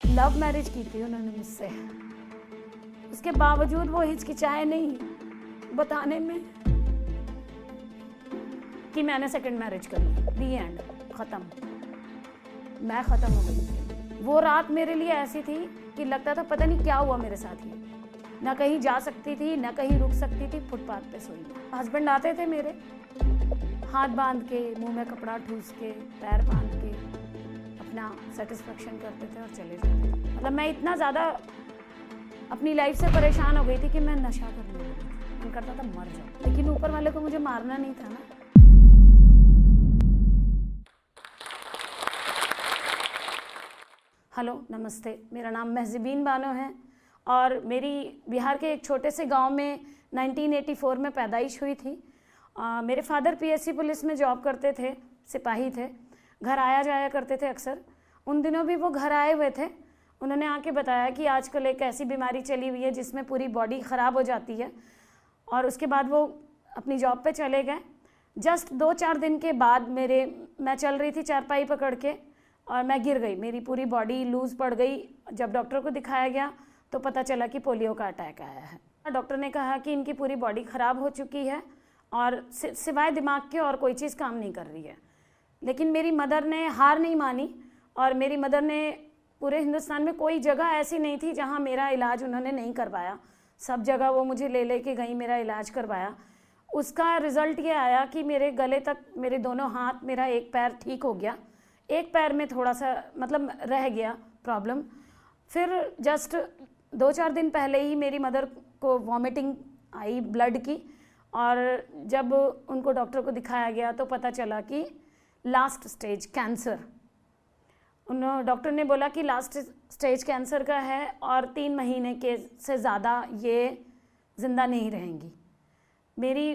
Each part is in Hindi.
लव मैरिज की थी उन्होंने मुझसे, उसके बावजूद वो हिचकिचाए नहीं बताने में कि मैंने सेकंड मैरिज कर ली। दी एंड, खत्म। मैं खत्म हो गई थी। वो रात मेरे लिए ऐसी थी कि लगता था पता नहीं क्या हुआ मेरे साथ ही। ना कहीं जा सकती थी, ना कहीं रुक सकती थी, फुटपाथ पे सोई। हस्बैंड आते थे मेरे, हाथ बांध के, मुंह में कपड़ा ठूस के, पैर बांध के अपना सेटिस्फेक्शन करते थे और चले जाते थे। मतलब मैं इतना ज़्यादा अपनी लाइफ से परेशान हो गई थी कि मैं नशा करने लगी थी। मन करता था मर जाऊँ, लेकिन ऊपर वाले को मुझे मारना नहीं था ना। हेलो, नमस्ते। मेरा नाम महज़बीन बानो है और मेरी बिहार के एक छोटे से गांव में 1984 में पैदाइश हुई थी। मेरे फादर पीएससी पुलिस में जॉब करते थे, सिपाही थे। घर आया जाया करते थे अक्सर। उन दिनों भी वो घर आए हुए थे। उन्होंने आके बताया कि आजकल एक ऐसी बीमारी चली हुई है जिसमें पूरी बॉडी ख़राब हो जाती है, और उसके बाद वो अपनी जॉब पे चले गए। जस्ट 2-4 दिन के बाद मैं चल रही थी चारपाई पकड़ के और मैं गिर गई। मेरी पूरी बॉडी लूज़ पड़ गई। जब डॉक्टर को दिखाया गया तो पता चला कि पोलियो का अटैक आया है। डॉक्टर ने कहा कि इनकी पूरी बॉडी ख़राब हो चुकी है और सिवाय दिमाग के और कोई चीज़ काम नहीं कर रही है। लेकिन मेरी मदर ने हार नहीं मानी और मेरी मदर ने पूरे हिंदुस्तान में कोई जगह ऐसी नहीं थी जहाँ मेरा इलाज उन्होंने नहीं करवाया। सब जगह वो मुझे ले के गई, मेरा इलाज करवाया। उसका रिज़ल्ट ये आया कि मेरे गले तक मेरे दोनों हाथ, मेरा एक पैर ठीक हो गया। एक पैर में थोड़ा सा मतलब रह गया प्रॉब्लम। फिर जस्ट 2-4 दिन पहले ही मेरी मदर को वॉमिटिंग आई ब्लड की, और जब उनको डॉक्टर को दिखाया गया तो पता चला कि लास्ट स्टेज कैंसर। डॉक्टर ने बोला कि लास्ट स्टेज कैंसर का है और 3 महीने के से ज़्यादा ये ज़िंदा नहीं रहेंगी। मेरी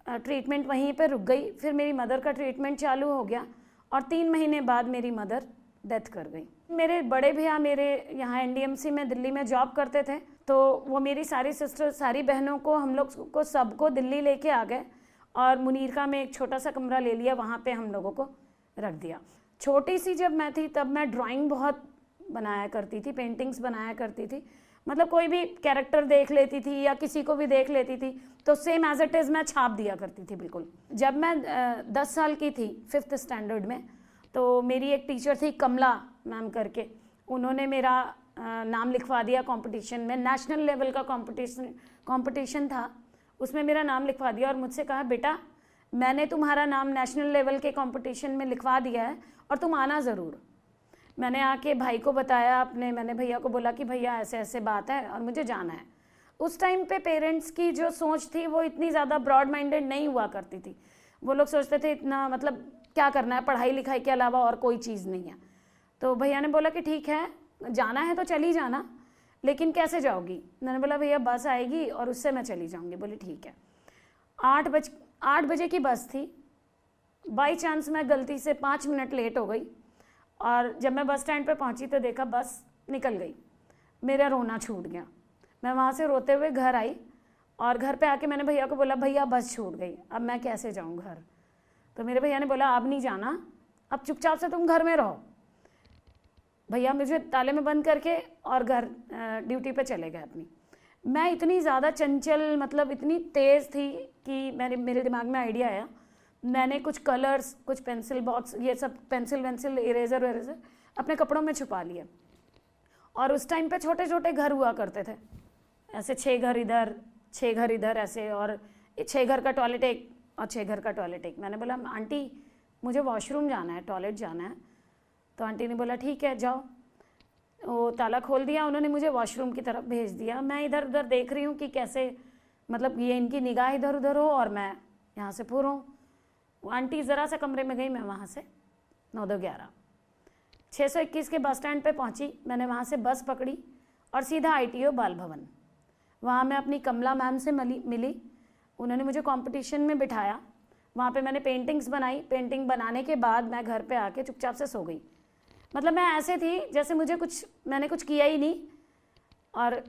ट्रीटमेंट वहीं पर रुक गई। फिर मेरी मदर का ट्रीटमेंट चालू हो गया और 3 महीने बाद मेरी मदर डेथ कर गई। मेरे बड़े भैया मेरे यहाँ एनडीएमसी में दिल्ली में जॉब करते थे, तो वो मेरी सारी सिस्टर, सारी बहनों को, हम लोग को सबको दिल्ली लेके आ गए और मुनीरका में एक छोटा सा कमरा ले लिया। वहाँ पे हम लोगों को रख दिया। छोटी सी जब मैं थी तब मैं ड्राइंग बहुत बनाया करती थी, पेंटिंग्स बनाया करती थी। मतलब कोई भी कैरेक्टर देख लेती थी या किसी को भी देख लेती थी तो सेम एज इट इज़ मैं छाप दिया करती थी बिल्कुल। जब मैं 10 साल की थी 5th स्टैंडर्ड में, तो मेरी एक टीचर थी कमला मैम करके, उन्होंने मेरा नाम लिखवा दिया कंपटीशन में। नेशनल लेवल का कंपटीशन था, उसमें मेरा नाम लिखवा दिया और मुझसे कहा, बेटा मैंने तुम्हारा नाम नेशनल लेवल के कंपटीशन में लिखवा दिया है और तुम आना ज़रूर। मैंने आके भाई को बताया अपने, मैंने भैया को बोला कि भैया ऐसे ऐसे बात है और मुझे जाना है। उस टाइम पे पेरेंट्स की जो सोच थी वो इतनी ज़्यादा ब्रॉड माइंडेड नहीं हुआ करती थी। वो लोग सोचते थे इतना मतलब क्या करना है, पढ़ाई लिखाई के अलावा और कोई चीज़ नहीं है। तो भैया ने बोला कि ठीक है, जाना है तो चली जाना, लेकिन कैसे जाओगी? मैंने बोला भैया बस आएगी और उससे मैं चली जाऊँगी। बोली ठीक है। 8 बजे की बस थी। बाई चांस मैं गलती से 5 मिनट लेट हो गई और जब मैं बस स्टैंड पर पहुंची तो देखा बस निकल गई। मेरा रोना छूट गया। मैं वहाँ से रोते हुए घर आई और घर पे आके मैंने भैया को बोला, भैया बस छूट गई, अब मैं कैसे जाऊँ घर? तो मेरे भैया ने बोला, अब नहीं जाना, अब चुपचाप से तुम घर में रहो। भैया मुझे ताले में बंद करके और घर ड्यूटी पे चले गए अपनी। मैं इतनी ज़्यादा चंचल, मतलब इतनी तेज़ थी कि मेरे दिमाग में आइडिया आया। मैंने कुछ कलर्स, कुछ पेंसिल बॉक्स, ये सब पेंसिल वेंसिल, इरेज़र वेरेज़र अपने कपड़ों में छुपा लिए। और उस टाइम पे छोटे छोटे घर हुआ करते थे, ऐसे 6 घर इधर, 6 घर इधर ऐसे, और 6 घर का टॉयलेट एक और 6 घर का टॉयलेट एक। मैंने बोला, आंटी मुझे वॉशरूम जाना है, टॉयलेट जाना है। तो आंटी ने बोला ठीक है जाओ। वो ताला खोल दिया उन्होंने, मुझे वॉशरूम की तरफ भेज दिया। मैं इधर उधर देख रही हूँ कि कैसे, मतलब ये इनकी निगाह इधर उधर हो और मैं यहाँ से पूरा हूँ। वो आंटी ज़रा सा कमरे में गई, मैं वहाँ से 9-2-11 621 के बस स्टैंड पे पहुँची। मैंने वहाँ से बस पकड़ी और सीधा ITO बाल भवन। वहाँ मैं अपनी कमला मैम से मिली। उन्होंने मुझे कंपटीशन में बिठाया। वहाँ पे मैंने पेंटिंग्स बनाई। पेंटिंग बनाने के बाद मैं घर पे आके चुपचाप से सो गई। मतलब मैं ऐसे थी जैसे मैंने कुछ किया ही नहीं और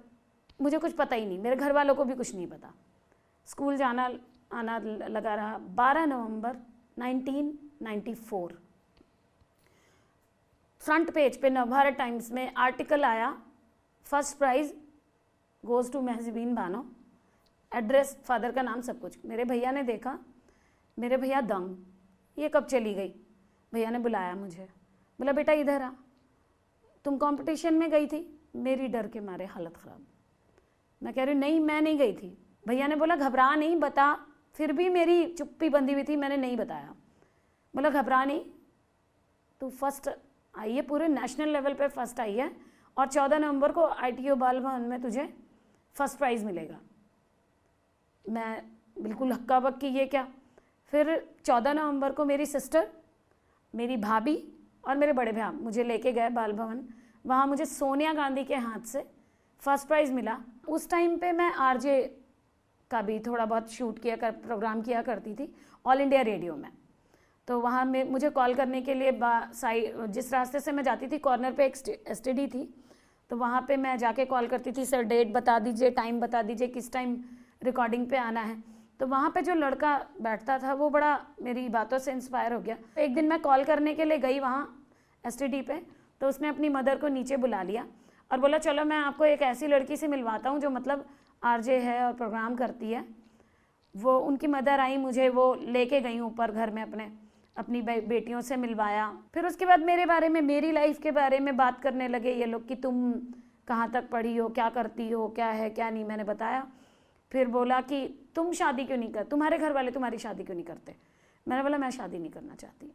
मुझे कुछ पता ही नहीं, मेरे घर वालों को भी कुछ नहीं पता। स्कूल जाना आना लगा रहा। 12 नवंबर 1994 फ्रंट पेज पे नवभारत टाइम्स में आर्टिकल आया, first prize goes to Mahjabeen Bano, address, father का नाम, सब कुछ। मेरे भैया ने देखा, मेरे भैया दंग, ये कब चली गई। भैया ने बुलाया मुझे, बोला बेटा इधर आ, तुम कंपटीशन में गई थी। मेरी डर के मारे हालत ख़राब। मैं कह रही नहीं, मैं नहीं गई थी। भैया ने बोला घबरा नहीं, बता। फिर भी मेरी चुप्पी बंधी हुई थी, मैंने नहीं बताया। बोला घबरा नहीं, तू फर्स्ट आई है, पूरे नेशनल लेवल पे फर्स्ट आई है, और 14 नवंबर को ITO बाल भवन में तुझे फर्स्ट प्राइज़ मिलेगा। मैं बिल्कुल हक्का बक्की, ये क्या। फिर 14 नवंबर को मेरी सिस्टर, मेरी भाभी और मेरे बड़े भैया मुझे लेके गए बाल भवन। वहाँ मुझे सोनिया गांधी के हाथ से फर्स्ट प्राइज़ मिला। उस टाइम पे मैं RJ का भी थोड़ा बहुत शूट प्रोग्राम किया करती थी ऑल इंडिया रेडियो में। तो वहाँ में मुझे कॉल करने के लिए जिस रास्ते से मैं जाती थी, कॉर्नर पे एक STD थी, तो वहाँ पे मैं जाके कॉल करती थी, सर डेट बता दीजिए, टाइम बता दीजिए, किस टाइम रिकॉर्डिंग पे आना है। तो वहाँ पे जो लड़का बैठता था वो बड़ा मेरी बातों से इंस्पायर हो गया। एक दिन मैं कॉल करने के लिए गई वहाँ STD पे, तो उसने अपनी मदर को नीचे बुला लिया और बोला चलो मैं आपको एक ऐसी लड़की से मिलवाता हूँ जो मतलब RJ है और प्रोग्राम करती है। वो उनकी मदर आई, मुझे वो लेके गई ऊपर घर में अपनी बेटियों से मिलवाया। फिर उसके बाद मेरे बारे में, मेरी लाइफ के बारे में बात करने लगे ये लोग कि तुम कहाँ तक पढ़ी हो, क्या करती हो, क्या है क्या नहीं। मैंने बताया। फिर बोला कि तुम शादी क्यों नहीं कर, तुम्हारे घर वाले तुम्हारी शादी क्यों नहीं करते। मैंने बोला मैं शादी नहीं करना चाहती,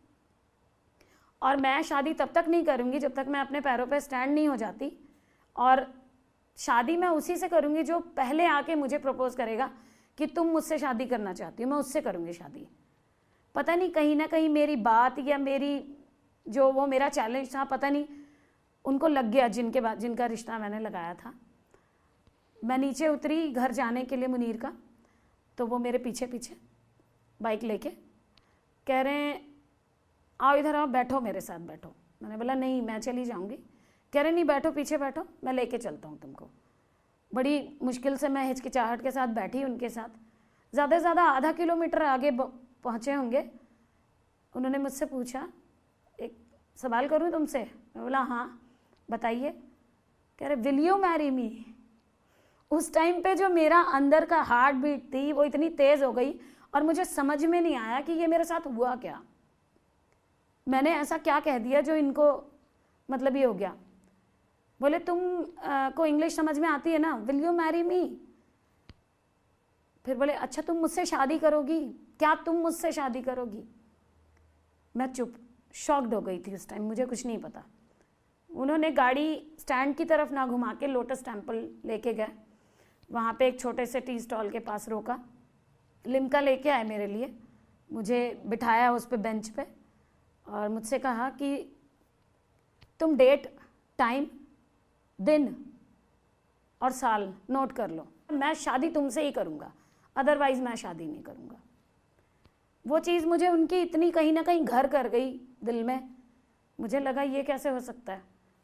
और मैं शादी तब तक नहीं करूँगी जब तक मैं अपने पैरों पर स्टैंड नहीं हो जाती। और शादी मैं उसी से करूँगी जो पहले आके मुझे प्रपोज करेगा कि तुम मुझसे शादी करना चाहती हो, मैं उससे करूँगी शादी। पता नहीं कहीं ना कहीं मेरी बात या मेरी जो वो मेरा चैलेंज था, पता नहीं उनको लग गया, जिनका रिश्ता मैंने लगाया था। मैं नीचे उतरी घर जाने के लिए मुनीर का, तो वो मेरे पीछे पीछे बाइक लेके कह रहे हैं आओ इधर आओ, बैठो मेरे साथ बैठो। मैंने बोला नहीं मैं चली जाऊँगी। कह रहे नहीं बैठो, पीछे बैठो, मैं लेके चलता हूँ तुमको। बड़ी मुश्किल से मैं हिचकिचाहट के साथ बैठी उनके साथ। ज़्यादा से ज़्यादा आधा किलोमीटर आगे पहुँचे होंगे। उन्होंने मुझसे पूछा एक सवाल करूँ तुमसे। मैं बोला हाँ बताइए। कह रहे विल यू मैरी मी। उस टाइम पे जो मेरा अंदर का हार्ट बीट थी वो इतनी तेज़ हो गई और मुझे समझ में नहीं आया कि ये मेरे साथ हुआ क्या। मैंने ऐसा क्या कह दिया जो इनको मतलब ये हो गया। बोले तुम को इंग्लिश समझ में आती है ना, विल यू मैरी मी। फिर बोले अच्छा तुम मुझसे शादी करोगी, क्या तुम मुझसे शादी करोगी। मैं चुप, शॉक्ड हो गई थी उस टाइम, मुझे कुछ नहीं पता। उन्होंने गाड़ी स्टैंड की तरफ ना घुमा के लोटस टेम्पल लेके गए। वहाँ पे एक छोटे से टी स्टॉल के पास रोका, लिम्का लेके आए मेरे लिए, मुझे बिठाया उस पे बेंच पे और मुझसे कहा कि तुम डेट, टाइम, दिन और साल नोट कर लो, मैं शादी तुमसे ही करूँगा, अदरवाइज़ मैं शादी नहीं करूँगा। वो चीज़ मुझे उनकी इतनी कहीं ना कहीं घर कर गई दिल में। मुझे लगा ये कैसे हो सकता है।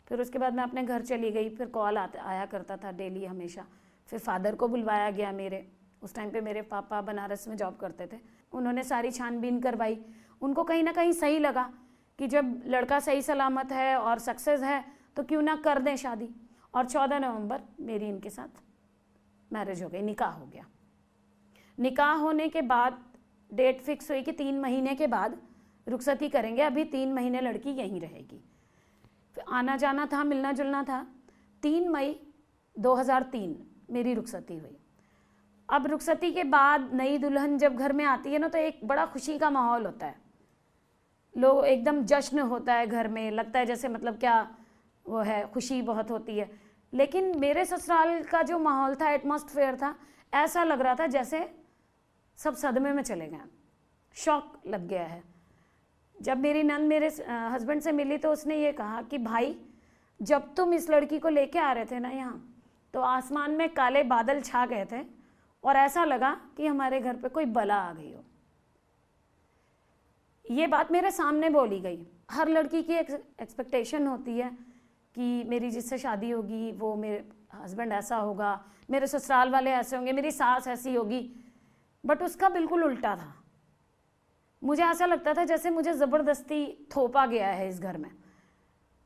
फिर उसके बाद मैं अपने घर चली गई। फिर कॉल आया करता था डेली हमेशा। फिर फादर को बुलवाया गया मेरे। उस टाइम पे मेरे पापा बनारस में जॉब करते थे। उन्होंने सारी छानबीन करवाई। उनको कहीं ना कहीं सही लगा कि जब लड़का सही सलामत है और सक्सेस है तो क्यों ना कर दें शादी। और 14 नवंबर मेरी इनके साथ मैरिज हो गई, निकाह हो गया। निकाह होने के बाद डेट फिक्स हुई कि 3 महीने के बाद रुखसती करेंगे। अभी 3 महीने लड़की यहीं रहेगी। फिर आना जाना था, मिलना जुलना था। 3 मई 2003 मेरी रुखसती हुई। अब रुखसती के बाद नई दुल्हन जब घर में आती है ना तो एक बड़ा खुशी का माहौल होता है। लोग एकदम जश्न होता है घर में, लगता है जैसे मतलब क्या वो है, खुशी बहुत होती है। लेकिन मेरे ससुराल का जो माहौल था, एटमॉस्फेयर था, ऐसा लग रहा था जैसे सब सदमे में चले गए, शॉक लग गया है। जब मेरी नंद मेरे हस्बैंड से मिली तो उसने ये कहा कि भाई जब तुम इस लड़की को लेके आ रहे थे ना यहाँ, तो आसमान में काले बादल छा गए थे और ऐसा लगा कि हमारे घर पे कोई बला आ गई हो। ये बात मेरे सामने बोली गई। हर लड़की की एक एक्सपेक्टेशन होती है कि मेरी जिससे शादी होगी वो मेरे हस्बैंड ऐसा होगा, मेरे ससुराल वाले ऐसे होंगे, मेरी सास ऐसी होगी। बट उसका बिल्कुल उल्टा था। मुझे ऐसा लगता था जैसे मुझे ज़बरदस्ती थोपा गया है इस घर में।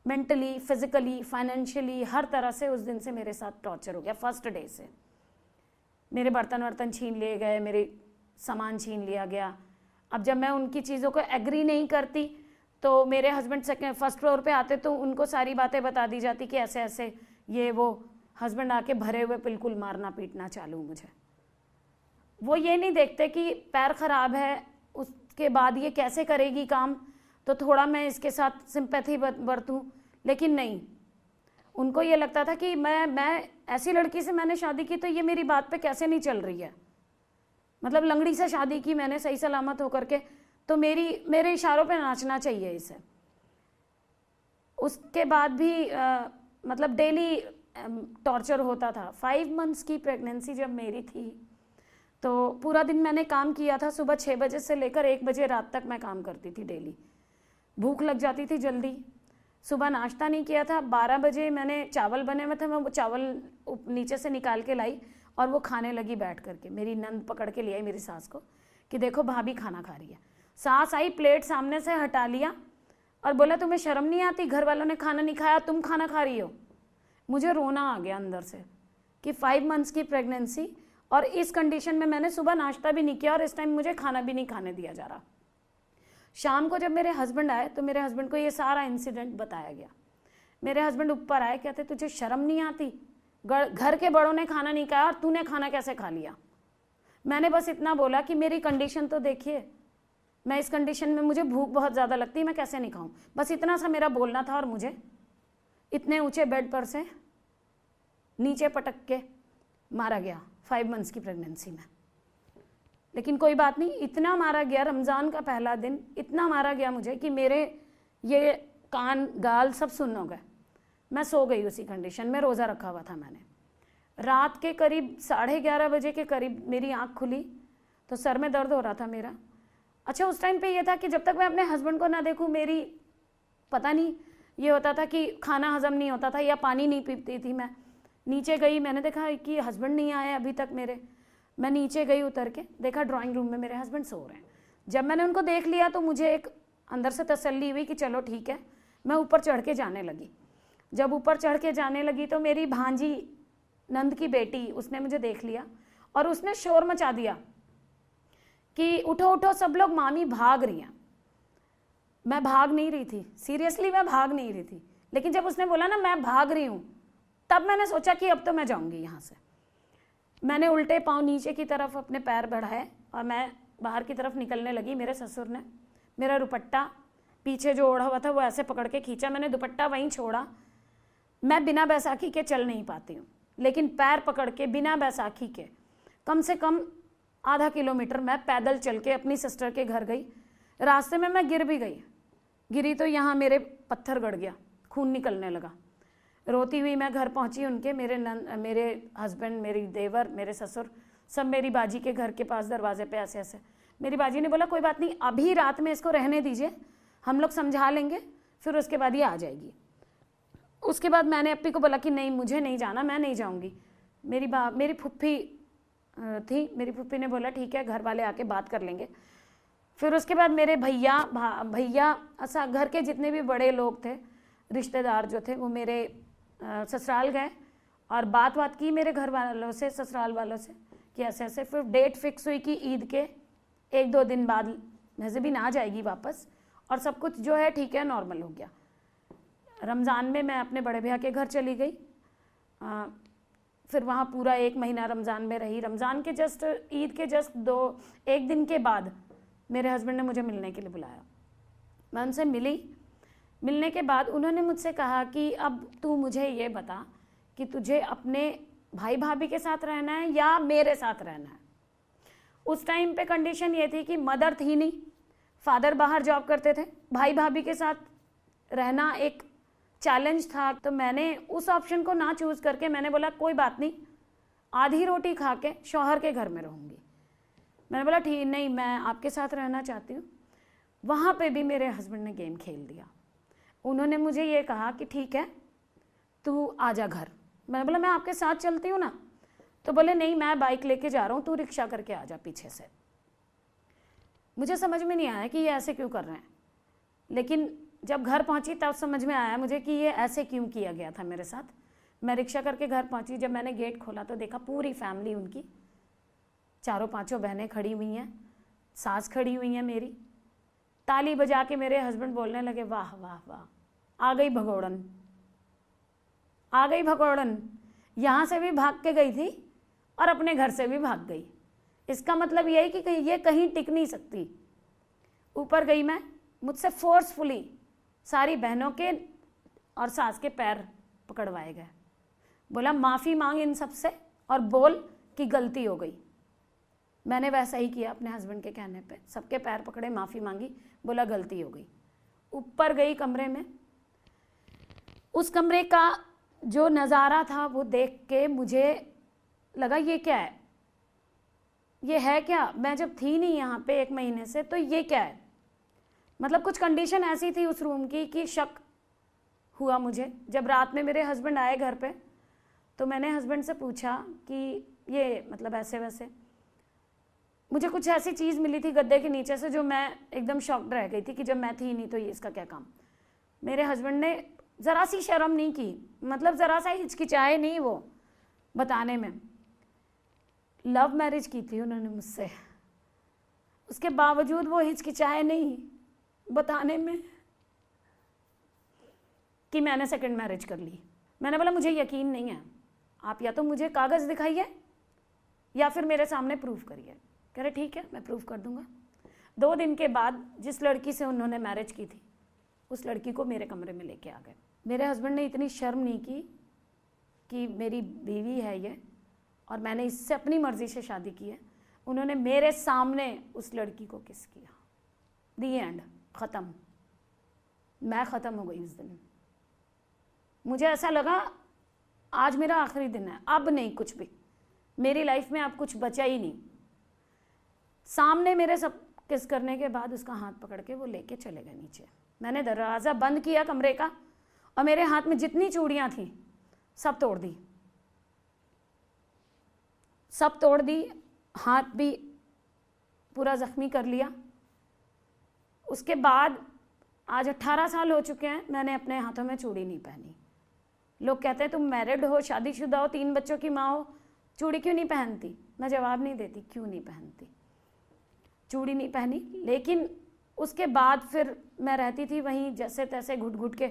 मेंटली, फिजिकली, फाइनेंशियली, हर तरह से उस दिन से मेरे साथ टॉर्चर हो गया। फर्स्ट डे से मेरे बर्तन वर्तन छीन लिए गए, मेरे सामान छीन लिया गया। अब जब मैं उनकी चीज़ों को एग्री नहीं करती तो मेरे हस्बैंड सेकंड फर्स्ट फ्लोर पे आते तो उनको सारी बातें बता दी जाती कि ऐसे ऐसे ये वो। हस्बैंड आके भरे हुए बिल्कुल मारना पीटना चालू मुझे। वो ये नहीं देखते कि पैर खराब है, उसके बाद ये कैसे करेगी काम, तो थोड़ा मैं इसके साथ सिंपैथी बरतूं, लेकिन नहीं, उनको ये लगता था कि मैं ऐसी लड़की से मैंने शादी की तो ये मेरी बात पे कैसे नहीं चल रही है। मतलब लंगड़ी से शादी की मैंने सही सलामत होकर के, तो मेरे इशारों पे नाचना चाहिए इसे। उसके बाद भी मतलब डेली टॉर्चर होता था। 5 मंथ्स की प्रेगनेंसी जब मेरी थी तो पूरा दिन मैंने काम किया था। सुबह 6 बजे से लेकर 1 बजे रात तक मैं काम करती थी डेली। भूख लग जाती थी जल्दी। सुबह नाश्ता नहीं किया था। 12 बजे मैंने चावल बने हुए थे, मैं वो चावल नीचे से निकाल के लाई और वो खाने लगी बैठ करके। मेरी नंद पकड़ के ले आई मेरी सास को कि देखो भाभी खाना खा रही है। सास आई, प्लेट सामने से हटा लिया और बोला तुम्हें शर्म नहीं आती, घर वालों ने खाना नहीं खाया, तुम खाना खा रही हो। मुझे रोना आ गया अंदर से कि 5 मंथ्स की प्रेगनेंसी और इस कंडीशन में मैंने सुबह नाश्ता भी नहीं किया और इस टाइम मुझे खाना भी नहीं खाने दिया जा रहा। शाम को जब मेरे हस्बैंड आए तो मेरे हस्बैंड को ये सारा इंसिडेंट बताया गया। मेरे हस्बैंड ऊपर आए, कहते तुझे शर्म नहीं आती, घर के बड़ों ने खाना नहीं खाया और तूने खाना कैसे खा लिया। मैंने बस इतना बोला कि मेरी कंडीशन तो देखिए, मैं इस कंडीशन में मुझे भूख बहुत ज़्यादा लगती है, मैं कैसे नहीं खाऊं। बस इतना सा मेरा बोलना था और मुझे इतने ऊंचे बेड पर से नीचे पटक के मारा गया 5 मंथ्स की प्रेगनेंसी में। लेकिन कोई बात नहीं, इतना मारा गया, रमज़ान का पहला दिन इतना मारा गया मुझे कि मेरे ये कान गाल सब सुन्न हो गए। मैं सो गई उसी कंडीशन में, रोज़ा रखा हुआ था मैंने। रात के करीब 11:30 बजे के करीब मेरी आँख खुली तो सर में दर्द हो रहा था मेरा। अच्छा, उस टाइम पे ये था कि जब तक मैं अपने हस्बैंड को ना देखूं, मेरी पता नहीं ये होता था कि खाना हजम नहीं होता था या पानी नहीं पीती थी। मैं नीचे गई, मैंने देखा कि हस्बैंड नहीं आए अभी तक मेरे। मैं नीचे गई, उतर के देखा ड्राइंग रूम में मेरे हस्बैंड सो रहे हैं। जब मैंने उनको देख लिया तो मुझे एक अंदर से तसल्ली हुई कि चलो ठीक है। मैं ऊपर चढ़ के जाने लगी। जब ऊपर चढ़ के जाने लगी तो मेरी भांजी, नंद की बेटी, उसने मुझे देख लिया और उसने शोर मचा दिया कि उठो उठो सब लोग, मामी भाग रही हैं। मैं भाग नहीं रही थी, सीरियसली मैं भाग नहीं रही थी। लेकिन जब उसने बोला ना मैं भाग रही हूँ, तब मैंने सोचा कि अब तो मैं जाऊँगी यहाँ से। मैंने उल्टे पाँव नीचे की तरफ अपने पैर बढ़ाए और मैं बाहर की तरफ निकलने लगी। मेरे ससुर ने मेरा दुपट्टा पीछे जो ओढ़ा हुआ था वो ऐसे पकड़ के खींचा। मैंने दुपट्टा वहीं छोड़ा। मैं बिना बैसाखी के चल नहीं पाती हूँ, लेकिन पैर पकड़ के बिना बैसाखी के कम से कम आधा किलोमीटर मैं पैदल चल के अपनी सिस्टर के घर गई। रास्ते में मैं गिर भी गई। गिरी तो यहाँ मेरे पत्थर गड़ गया, खून निकलने लगा। रोती हुई मैं घर पहुँची। उनके मेरे हस्बैंड, मेरी देवर, मेरे ससुर सब मेरी बाजी के घर के पास दरवाजे पे ऐसे ऐसे। मेरी बाजी ने बोला कोई बात नहीं, अभी रात में इसको रहने दीजिए, हम लोग समझा लेंगे, फिर उसके बाद ये आ जाएगी। उसके बाद मैंने अप्पी को बोला कि नहीं, मुझे नहीं जाना, मैं नहीं जाऊँगी। मेरी फुप्पी थी, मेरी फुप्पी ने बोला ठीक है, घर वाले आके बात कर लेंगे। फिर उसके बाद मेरे भैया ऐसा घर के जितने भी बड़े लोग थे, रिश्तेदार जो थे, वो मेरे ससुराल गए और बात की मेरे घर वालों से, ससुराल वालों से कि ऐसे ऐसे। फिर डेट फिक्स हुई कि ईद के 1-2 दिन बाद मेहज़बीन आ जाएगी वापस और सब कुछ जो है ठीक है, नॉर्मल हो गया। रमज़ान में मैं अपने बड़े भैया के घर चली गई। फिर वहाँ पूरा 1 महीना रमज़ान में रही। रमज़ान के जस्ट, ईद के जस्ट 1 दिन के बाद मेरे हस्बैंड ने मुझे मिलने के लिए बुलाया। मैं उनसे मिली। मिलने के बाद उन्होंने मुझसे कहा कि अब तू मुझे ये बता कि तुझे अपने भाई भाभी के साथ रहना है या मेरे साथ रहना है। उस टाइम पे कंडीशन ये थी कि मदर थी नहीं, फादर बाहर जॉब करते थे, भाई भाभी के साथ रहना एक चैलेंज था। तो मैंने उस ऑप्शन को ना चूज़ करके मैंने बोला कोई बात नहीं, आधी रोटी खा के शौहर के घर में रहूँगी। मैंने बोला ठीक, नहीं मैं आपके साथ रहना चाहती हूँ। वहाँ पे भी मेरे हस्बैंड ने गेम खेल दिया। उन्होंने मुझे ये कहा कि ठीक है तू आजा घर। मैंने बोला मैं आपके साथ चलती हूँ ना। तो बोले नहीं, मैं बाइक लेके जा रहा हूँ, तू रिक्शा करके आजा पीछे से। मुझे समझ में नहीं आया कि ये ऐसे क्यों कर रहे हैं, लेकिन जब घर पहुंची तब समझ में आया मुझे कि ये ऐसे क्यों किया गया था मेरे साथ। मैं रिक्शा करके घर पहुंची, जब मैंने गेट खोला तो देखा पूरी फैमिली उनकी, चारों पांचों बहनें खड़ी हुई हैं, सास खड़ी हुई हैं मेरी, ताली बजा के मेरे हस्बैंड बोलने लगे वाह वाह वाह, आ गई भगोड़न, आ गई भगोड़न। यहाँ से भी भाग के गई थी और अपने घर से भी भाग गई। इसका मतलब ये है कि ये कहीं टिक नहीं सकती। ऊपर गई मैं, मुझसे फोर्सफुली सारी बहनों के और सास के पैर पकड़वाए गए। बोला माफ़ी मांग इन सब से और बोल कि गलती हो गई। मैंने वैसा ही किया अपने हस्बैंड के कहने पे, सबके पैर पकड़े, माफ़ी मांगी, बोला गलती हो गई। ऊपर गई कमरे में, उस कमरे का जो नज़ारा था वो देख के मुझे लगा ये क्या है, ये है क्या। मैं जब थी नहीं यहाँ पे 1 महीने से, तो ये क्या है। मतलब कुछ कंडीशन ऐसी थी उस रूम की कि शक हुआ मुझे। जब रात में मेरे हस्बैंड आए घर पे तो मैंने हस्बैंड से पूछा कि ये मतलब ऐसे वैसे, मुझे कुछ ऐसी चीज़ मिली थी गद्दे के नीचे से जो मैं एकदम शॉक्ड रह गई थी कि जब मैं थी नहीं तो ये इसका क्या काम। मेरे हस्बैंड ने ज़रा सी शर्म नहीं की, मतलब ज़रा सा हिचकिचाए नहीं वो बताने में। लव मैरिज की थी उन्होंने मुझसे, उसके बावजूद वो हिचकिचाए नहीं बताने में कि मैंने सेकंड मैरिज कर ली। मैंने बोला मुझे यकीन नहीं है, आप या तो मुझे कागज़ दिखाइए या फिर मेरे सामने प्रूफ करिए। कह रहे ठीक है मैं प्रूफ कर दूंगा। 2 दिन के बाद जिस लड़की से उन्होंने मैरिज की थी उस लड़की को मेरे कमरे में लेके आ गए। मेरे हस्बैंड ने इतनी शर्म नहीं की कि मेरी बीवी है ये और मैंने इससे अपनी मर्ज़ी से शादी की है। उन्होंने मेरे सामने उस लड़की को किस किया। दी एंड, ख़त्म। मैं ख़त्म हो गई उस दिन। मुझे ऐसा लगा आज मेरा आखिरी दिन है, अब नहीं कुछ भी, मेरी लाइफ में अब कुछ बचा ही नहीं। सामने मेरे सब किस करने के बाद उसका हाथ पकड़ के वो लेके चले गए नीचे। मैंने दरवाज़ा बंद किया कमरे का और मेरे हाथ में जितनी चूड़ियाँ थी सब तोड़ दी, सब तोड़ दी, हाथ भी पूरा ज़ख्मी कर लिया। उसके बाद आज 18 साल हो चुके हैं, मैंने अपने हाथों में चूड़ी नहीं पहनी। लोग कहते हैं तुम मैरिड हो, शादीशुदा हो, 3 बच्चों की माँ हो, चूड़ी क्यों नहीं पहनती। मैं जवाब नहीं देती क्यों नहीं पहनती, चूड़ी नहीं पहनी। लेकिन उसके बाद फिर मैं रहती थी वहीं जैसे तैसे घुट घुट के।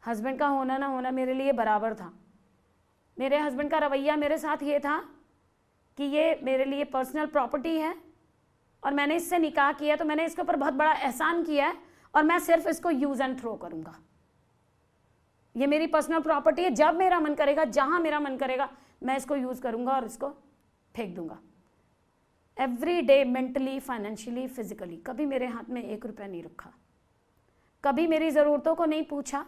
हस्बैंड का होना ना होना मेरे लिए बराबर था। मेरे हस्बैंड का रवैया मेरे साथ ये था कि ये मेरे लिए पर्सनल प्रॉपर्टी है और मैंने इससे निकाह किया तो मैंने इसके ऊपर बहुत बड़ा एहसान किया है और मैं सिर्फ इसको यूज़ एंड थ्रो करूँगा। ये मेरी पर्सनल प्रॉपर्टी है, जब मेरा मन करेगा, जहाँ मेरा मन करेगा मैं इसको यूज़ करूँगा और इसको फेंक दूँगा। Every day mentally, financially, physically कभी मेरे हाथ में 1 रुपया नहीं रखा, कभी मेरी ज़रूरतों को नहीं पूछा,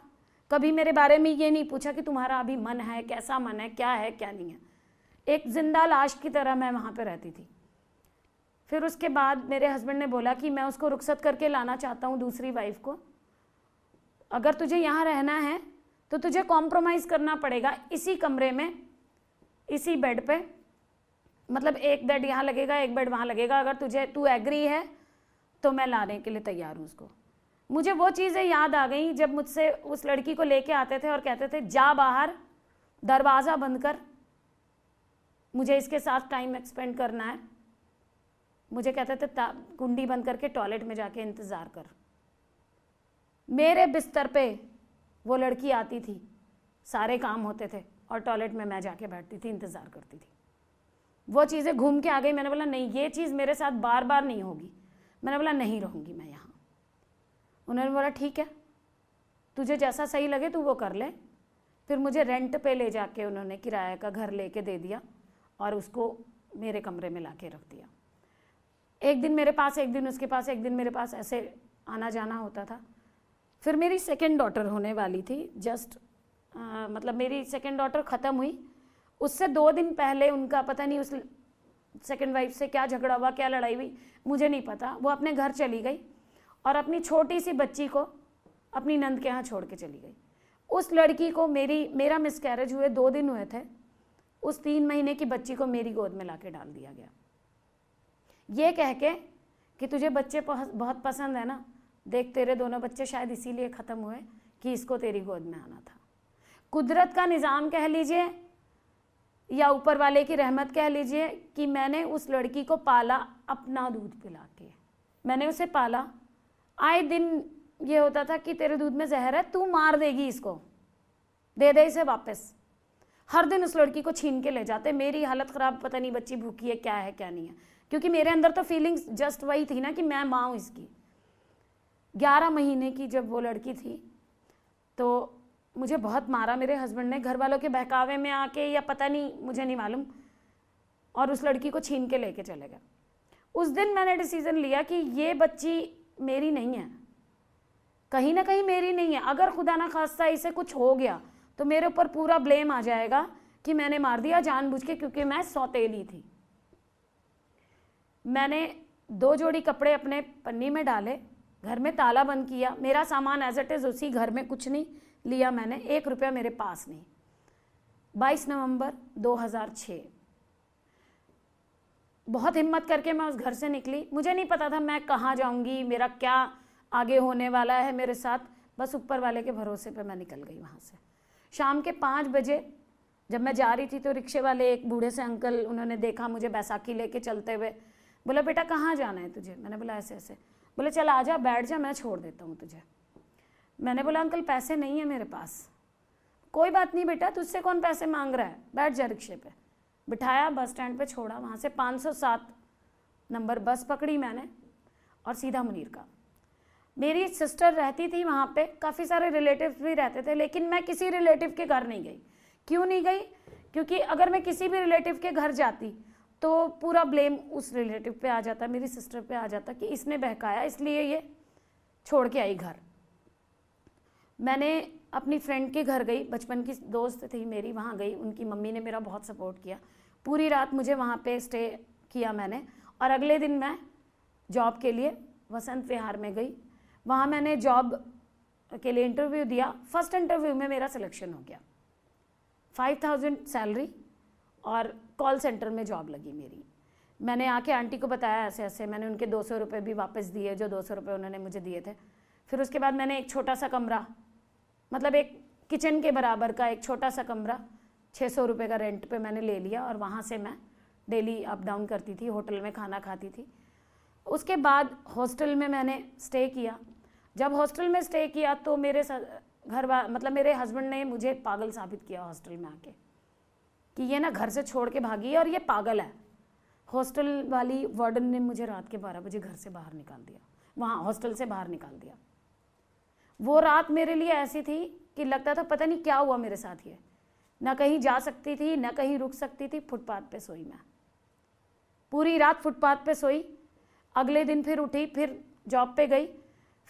कभी मेरे बारे में ये नहीं पूछा कि तुम्हारा अभी मन है, कैसा मन है, क्या है क्या नहीं है। एक जिंदा लाश की तरह मैं वहाँ पे रहती थी। फिर उसके बाद मेरे हस्बैंड ने बोला कि मैं उसको रुखसत करके लाना चाहता हूँ, दूसरी वाइफ को। अगर तुझे यहाँ रहना है तो तुझे कॉम्प्रोमाइज़ करना पड़ेगा इसी कमरे में, इसी बेड पे। मतलब 1 बेड यहाँ लगेगा, 1 बेड वहाँ लगेगा। अगर तू एग्री है तो मैं लाने के लिए तैयार हूँ उसको। मुझे वो चीज़ें याद आ गई जब मुझसे उस लड़की को लेके आते थे और कहते थे जा बाहर, दरवाज़ा बंद कर, मुझे इसके साथ टाइम एक्सपेंड करना है। मुझे कहते थे कुंडी बंद करके टॉयलेट में जाके इंतज़ार कर। मेरे बिस्तर पे वो लड़की आती थी, सारे काम होते थे और टॉयलेट में मैं जाके बैठती थी, इंतज़ार करती थी। वो चीज़ें घूम के आ गई। मैंने बोला नहीं, ये चीज़ मेरे साथ बार बार नहीं होगी। मैंने बोला नहीं रहूँगी मैं यहाँ। उन्होंने बोला ठीक है, तुझे जैसा सही लगे तू वो कर ले। फिर मुझे रेंट पे ले जाके उन्होंने किराए का घर लेके दे दिया और उसको मेरे कमरे में लाके रख दिया। 1 दिन मेरे पास, 1 दिन उसके पास, 1 दिन मेरे पास, ऐसे आना जाना होता था। फिर मेरी सेकंड डॉटर होने वाली थी, मतलब मेरी सेकंड डॉटर ख़त्म हुई, उससे 2 दिन पहले उनका पता नहीं उस सेकंड वाइफ से क्या झगड़ा हुआ, क्या लड़ाई हुई, मुझे नहीं पता। वो अपने घर चली गई और अपनी छोटी सी बच्ची को अपनी नंद के यहाँ छोड़ के चली गई। उस लड़की को मेरा मिसकैरेज हुए 2 दिन हुए थे, उस 3 महीने की बच्ची को मेरी गोद में लाके डाल दिया गया, ये कह के कि तुझे बच्चे बहुत पसंद है ना, देख तेरे दोनों बच्चे शायद इसीलिए ख़त्म हुए कि इसको तेरी गोद में आना था। कुदरत का निज़ाम कह लीजिए या ऊपर वाले की रहमत कह लीजिए कि मैंने उस लड़की को पाला अपना दूध पिला के। मैंने उसे पाला, आए दिन ये होता था कि तेरे दूध में जहर है, तू मार देगी इसको, दे दे इसे वापस। हर दिन उस लड़की को छीन के ले जाते। मेरी हालत ख़राब, पता नहीं बच्ची भूखी है क्या नहीं है, क्योंकि मेरे अंदर तो फीलिंग्स जस्ट वही थी ना कि मैं माँ हूँ इसकी। 11 महीने की जब वो लड़की थी तो मुझे बहुत मारा मेरे हस्बैंड ने, घर वालों के बहकावे में आके या पता नहीं, मुझे नहीं मालूम, और उस लड़की को छीन के लेके चले गए। उस दिन मैंने डिसीज़न लिया कि ये बच्ची मेरी नहीं है, कहीं ना कहीं मेरी नहीं है। अगर खुदा ना खास्ता इसे कुछ हो गया तो मेरे ऊपर पूरा ब्लेम आ जाएगा कि मैंने मार दिया जानबूझ के, क्योंकि मैं सौतेली थी। मैंने 2 जोड़ी कपड़े अपने पन्नी में डाले, घर में ताला बंद किया, मेरा सामान एज इट इज़ उसी घर में, कुछ नहीं लिया मैंने, 1 रुपया मेरे पास नहीं। 22 नवंबर 2006 बहुत हिम्मत करके मैं उस घर से निकली। मुझे नहीं पता था मैं कहाँ जाऊँगी, मेरा क्या आगे होने वाला है मेरे साथ, बस ऊपर वाले के भरोसे पे मैं निकल गई वहाँ से। शाम के 5 बजे जब मैं जा रही थी तो रिक्शे वाले एक बूढ़े से अंकल, उन्होंने देखा मुझे बैसाखी लेके चलते हुए, बोला बेटा कहाँ जाना है तुझे? मैंने बोला ऐसे ऐसे। बोले चल आ जा, बैठ जा, मैं छोड़ देता हूँ तुझे। मैंने बोला अंकल पैसे नहीं है मेरे पास। कोई बात नहीं बेटा, तुझसे कौन पैसे मांग रहा है, बैठ जा रिक्शे पे। बिठाया, बस स्टैंड पे छोड़ा, वहाँ से 507 नंबर बस पकड़ी मैंने और सीधा मुनीर का। मेरी सिस्टर रहती थी वहाँ पे, काफ़ी सारे रिलेटिव्स भी रहते थे, लेकिन मैं किसी रिलेटिव के घर नहीं गई। क्यों नहीं गई? क्योंकि अगर मैं किसी भी रिलेटिव के घर जाती तो पूरा ब्लेम उस रिलेटिव पे आ जाता, मेरी सिस्टर पे आ जाता कि इसने बहकाया इसलिए ये छोड़ के आई घर। मैंने अपनी फ्रेंड के घर गई, बचपन की दोस्त थी मेरी, वहाँ गई। उनकी मम्मी ने मेरा बहुत सपोर्ट किया, पूरी रात मुझे वहाँ पे स्टे किया मैंने। और अगले दिन मैं जॉब के लिए वसंत विहार में गई। वहाँ मैंने जॉब के लिए इंटरव्यू दिया। फर्स्ट इंटरव्यू में मेरा सिलेक्शन हो गया, 5000 सैलरी और कॉल सेंटर में जॉब लगी मेरी। मैंने आके आंटी को बताया ऐसे ऐसे, मैंने उनके 200 रुपये भी वापस दिए, जो 200 रुपये उन्होंने मुझे दिए थे। फिर उसके बाद मैंने एक छोटा सा कमरा, मतलब एक किचन के बराबर का एक छोटा सा कमरा 600 रुपये का रेंट पे मैंने ले लिया, और वहाँ से मैं डेली अप डाउन करती थी, होटल में खाना खाती थी। उसके बाद हॉस्टल में मैंने स्टे किया। जब हॉस्टल में स्टे किया तो मेरे मतलब मेरे हस्बैंड ने मुझे पागल साबित किया हॉस्टल में आके कि ये ना घर से छोड़ के भागी है और ये पागल है। हॉस्टल वाली वार्डन ने मुझे रात के 12 बजे घर से बाहर निकाल दिया, वहाँ हॉस्टल से बाहर निकाल दिया। वो रात मेरे लिए ऐसी थी कि लगता था पता नहीं क्या हुआ मेरे साथ, ये ना कहीं जा सकती थी ना कहीं रुक सकती थी। फुटपाथ पे सोई मैं, पूरी रात फुटपाथ पे सोई। अगले दिन फिर उठी, फिर जॉब पे गई,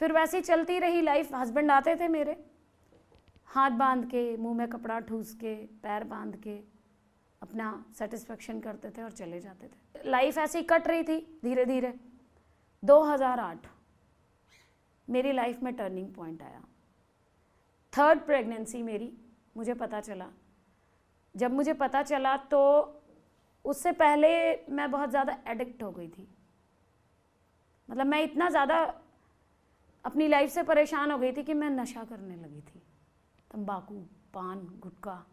फिर वैसे ही चलती रही लाइफ। हस्बैंड आते थे मेरे, हाथ बांध के, मुंह में कपड़ा ठूस के, पैर बांध के अपना सेटिस्फेक्शन करते थे और चले जाते थे। लाइफ ऐसे ही कट रही थी धीरे धीरे। 2008 मेरी लाइफ में टर्निंग पॉइंट आया। 3rd प्रेगनेंसी मेरी, मुझे पता चला। जब मुझे पता चला तो उससे पहले मैं बहुत ज़्यादा एडिक्ट हो गई थी। मतलब मैं इतना ज़्यादा अपनी लाइफ से परेशान हो गई थी कि मैं नशा करने लगी थी। तंबाकू, पान, गुटखा,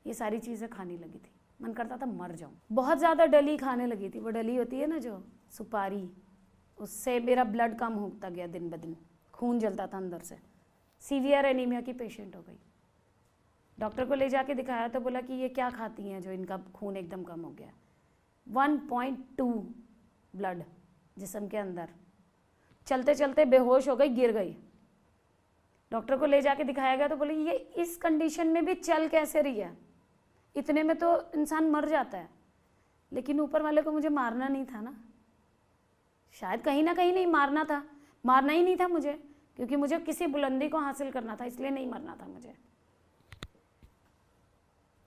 ये सारी चीज़ें खाने लगी थी। मन करता था मर जाऊं। बहुत ज़्यादा डली खाने लगी थी। वो डली होती है ना जो सुपारी, उससे मेरा ब्लड कम होता गया दिन ब दिन, खून जलता था अंदर से। सीवियर एनीमिया की पेशेंट हो गई। डॉक्टर को ले जाके दिखाया तो बोला कि ये क्या खाती हैं जो इनका खून एकदम कम हो गया। 1.2 ब्लड जिस्म के अंदर। चलते चलते बेहोश हो गई, गिर गई। डॉक्टर को ले जाके दिखाया गया तो बोले ये इस कंडीशन में भी चल कैसे रही है, इतने में तो इंसान मर जाता है। लेकिन ऊपर वाले को मुझे मारना नहीं था ना, शायद कहीं ना कहीं नहीं मारना था, मारना ही नहीं था मुझे, क्योंकि मुझे किसी बुलंदी को हासिल करना था, इसलिए नहीं मरना था मुझे।